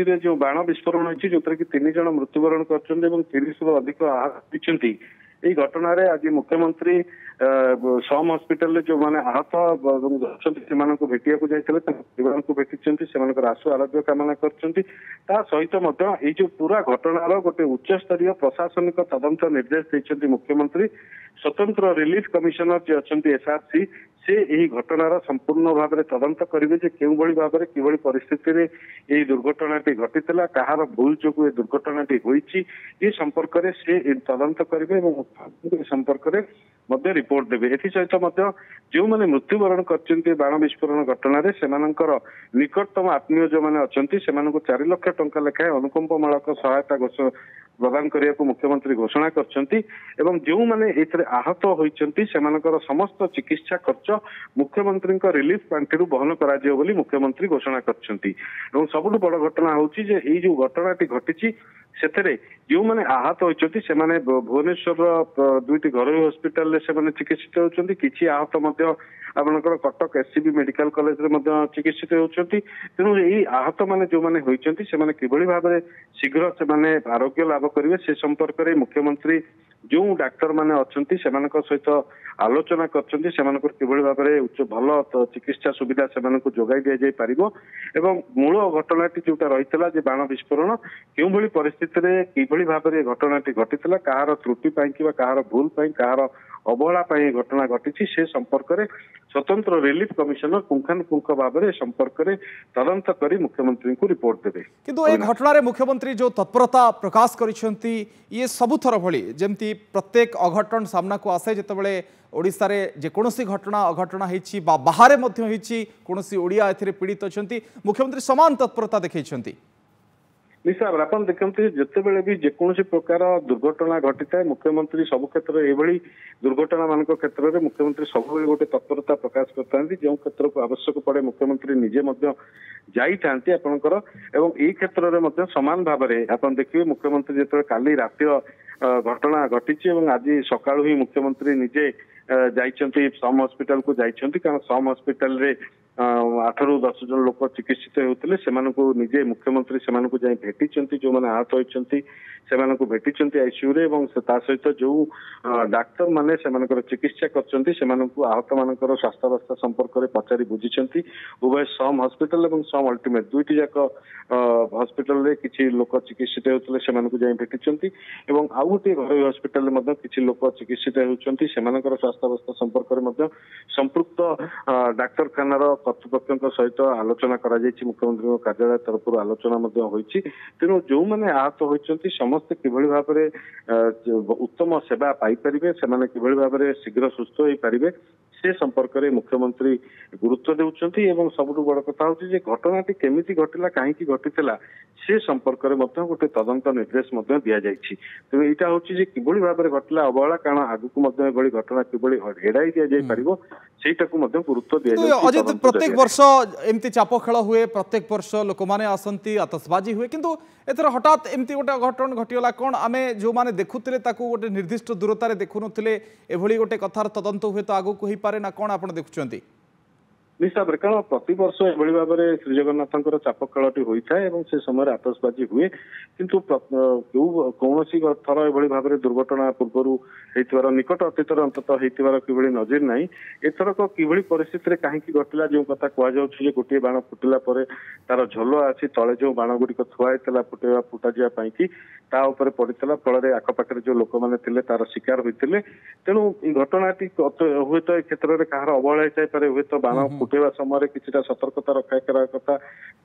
पुरी जो बाण विस्फोरण होती जो कि 3 जन मृत्युवरण कर 30 रु अधिक आहत होती यही घटन आज मुख्यमंत्री सम हॉस्पिटल जो मैंने आहत से भेटिया परिवार को भेटी से आशु आरोग्य कामना कर सहित जो पूरा घटनार गोटे उच्च स्तरीय प्रशासनिक तदंत निर्देश देते मुख्यमंत्री स्वतंत्र रिलीफ कमिशनर जी अच्छा एसआरसी से यही घटनार संपूर्ण भाव में तदंत करेंगे केउ भाव में कि परिस्थिति में यही दुर्घटनाटी घटी कहार भूल जो ये दुर्घटनाटी होती संपर्क में से तदंत करेंगे संपर्क में रिपोर्ट देवे एसत जो मैंने मृत्युवरण कर बाण विस्फोरण घटन से निकटतम आत्मीय जो मैंने अच्छा से 4 लाख टंका लेखाएं अनुकंपमूलक सहायता प्रदान करने को मुख्यमंत्री घोषणा करछंती एवं जो माने एथरे आहत होइछंती सेमानकर समस्त चिकित्सा खर्च मुख्यमंत्री रिलीफ पांठिरु बहन कराजियो बोली मुख्यमंत्री घोषणा करछंती एवं सबुठु बड़ घटना होची जे एई जो घटनाटी घटिची सेथरे जो माने आहत होइछंती से माने भुवनेश्वर दुईटी घरोई हॉस्पिटल से माने चिकित्सित होइछंती किछि आहत मध्य आपनकर कटक एससीबी मेडिकल कॉलेज रे मध्य चिकित्सित होइछंती तेनु एई आहत माने जो माने होइछंती से माने किबळी भाबरे शीघ्र से माने आरोग्य लाभ करेंगे से संपर्क में मुख्यमंत्री जो डाक्तर माने अच्छंती सेमानक सहित आलोचना करछंती सेमानकर किबळी भाव में उच्च भल चिकित्सा सुविधा सेमानक जोगाई दिया जाय पारिबो एवं मूल घटनाटी जोटा रहितला जे बाण विस्फोरण केउ भली परिस्थिति रे किबळी भाव में घटनाटी घटितला कहार त्रुटि पाई कि कहार भूल पाई कहार अवहेला घटना घटी से संपर्क में स्वतंत्र रिलीफ कमिशनर पुंखानुपुंख भाव में संपर्क में तदंत कर मुख्यमंत्री को रिपोर्ट देवे किंतु ए घटना रे मुख्यमंत्री जो तत्परता प्रकाश करिसेंती ये सबुथर भली जेमती प्रत्येक अघटन सामना को आसे जेतेबेले ओडिसा रे जेकोसी घटना अघटना होईची बा बाहर मध्य होईची कोनोसी ओडिया एथिरे पीड़ित अछंती मुख्यमंत्री समान तत्परता देखैछंती निश्चय आप देखते जिते बड़े भी जेकोसी प्रकार दुर्घटना घटी था मुख्यमंत्री सब क्षेत्र में दुर्घटना मान क्षेत्र में मुख्यमंत्री सब गोटे तत्परता प्रकाश करते जो क्षेत्र को आवश्यक पड़े मुख्यमंत्री निजे जाइए आपंकर एवं यही क्षेत्र में सामान भाव में आप देखिए मुख्यमंत्री जो काली रात घटना घटी आज सका ही मुख्यमंत्री निजे जाइए सम हॉस्पिटल को जाइए कारण सम हॉस्पिटल रे 8 ରୁ 10 जन लोक चिकित्सित होते से निजे मुख्यमंत्री से भेटी जो मैंने आहत होती से भेटी आईसीयू रे सहित जो डाक्तर माने चिकित्सा कर आहत मान स्वास्थ्यावस्था संपर्क में पचारि बुझी उभय सम हॉस्पिटल और सम अल्टीमेट दुईटी जाक हॉस्पिटल रे किसी लोक चिकित्सित होते से भेटी आउ गोटे घरोई हॉस्पिटल में किसी लोक चिकित्सित होती स्वास्थ्यावस्था संपर्क में संपृक्त डाक्तखानार कर्तृपक्ष सहित आलोचना करा मुख्यमंत्री कार्यालय तरफ आलोचना होती तेणु जो मैंने आहत होती समस्ते किभली भाव में उत्तम सेवा पाइपर से किभली भाव में शीघ्र सुस्थ हो पारे से संपर्क में मुख्यमंत्री गुरुत्व देउछंती एवं सबुठु बड़ कथा होची जे घटनाटी केमिति घटिला काहेकि घटितला से संपर्क में गोटे तदंत निर्देश दिया जाइछि तो एटा होची जे किभली भाव में घटिला अवहेला कारण आगु को घटना किभली एड़ाई दिया जाय पारिबो सेटाकू गुरुत्व दिया जाय अजित प्रत्येक वर्ष एमती चाप खेल हुए प्रत्येक वर्ष लोक मैंने आसती आतशबाजी हुए किंतु एथर हठात एमती गोटे घटना घटीगला कौन आम जो मैंने देखुले गोटे निर्दिष्ट दूरतार देखु नुले एभली गोटे कथार तदंत हुए तो आगू हो पारे ना कौन आप देखुंत निश्चय भाव कारण प्रति वर्ष एभली भाव में श्री जगन्नाथ चाप खेलटी होता है से समय आतशबाजी हुए किंतु कौन थर एभली भाव में दुर्घटना पूर्वर निकट अतीत अंततः होती कि नजर ना एथरक कि परिस्थिति कहीं घटला जो कथा कहुच्छे गोटे बाण फुटिला तार झोल आसी तले जो बाण गुड़िक थुआई फुटा जावाई कि पड़ता फल आखपाखे जो लोक मैंने तार शिकार होते तेणु घटनाटी हुए तो ए क्षेत्र में कहार अवहेला होपे हुए तो बाण फुटेवा समय किसी सतर्कता रखा कथा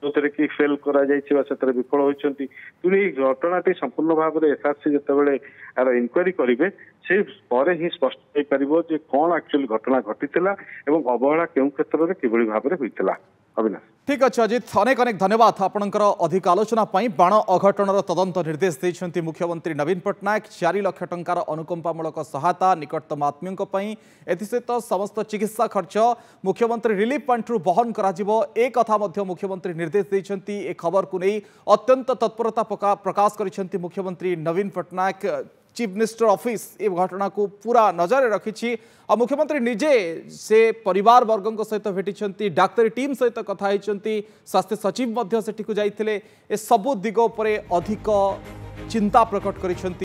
जो कि फेल कर विफल होती तेणु घटनाटी संपूर्ण भाव में एसआरसी जितेबाला यार इनक्वारी करेंगे से ही स्पष्ट हो पार कौन एक्चुअली घटना घटी अवहेला केउं क्षेत्र में किभली भाव में होता अविनाश ठीक अच्छे अजित अनेक अनेक धन्यवाद आपणकर अधिक आलोचना बाण अघटनर तदंत निर्देश देते मुख्यमंत्री नवीन पट्टनायक 4 लाख टंकार अनुकंपामूलक सहायता निकटतम आत्मीयों एसत समस्त चिकित्सा खर्च मुख्यमंत्री रिलीफ पांठिरु बहन कथा मुख्यमंत्री निर्देश देते ए खबर को नहीं अत्यंत तत्परता प्रकाश कर मुख्यमंत्री नवीन पट्टनायक चीफ मिनिस्टर ऑफिस ये घटना को पूरा नजर रखी और मुख्यमंत्री निजे से परिवार वर्गों सहित भेटी डाक्तरी टीम सहित कथा स्वास्थ्य सचिव सेठी को जाइए ए सबु दिग पर अधिक चिंता प्रकट कर